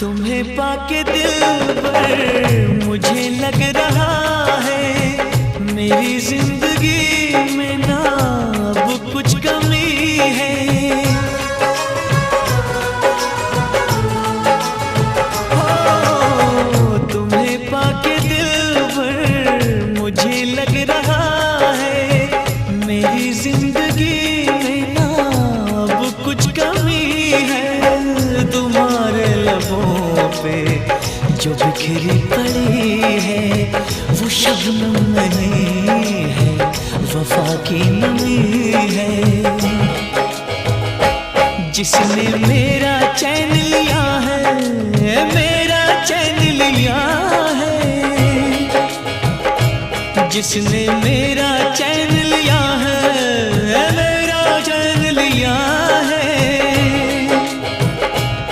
तुम्हें पाके दिलबर मुझे लग रहा है मेरी जिंदगी में ना अब कुछ कमी है। हो तुम्हें पाके दिलबर मुझे लग रहा है मेरी जिंदगी में ना अब कुछ कमी है। तुम्हारे लबों पे जो बिखरी पड़ी है वो शबनम नहीं है, वफा की नमी है। जिसने मेरा चैन लिया है, मेरा चैन लिया है, जिसने मेरा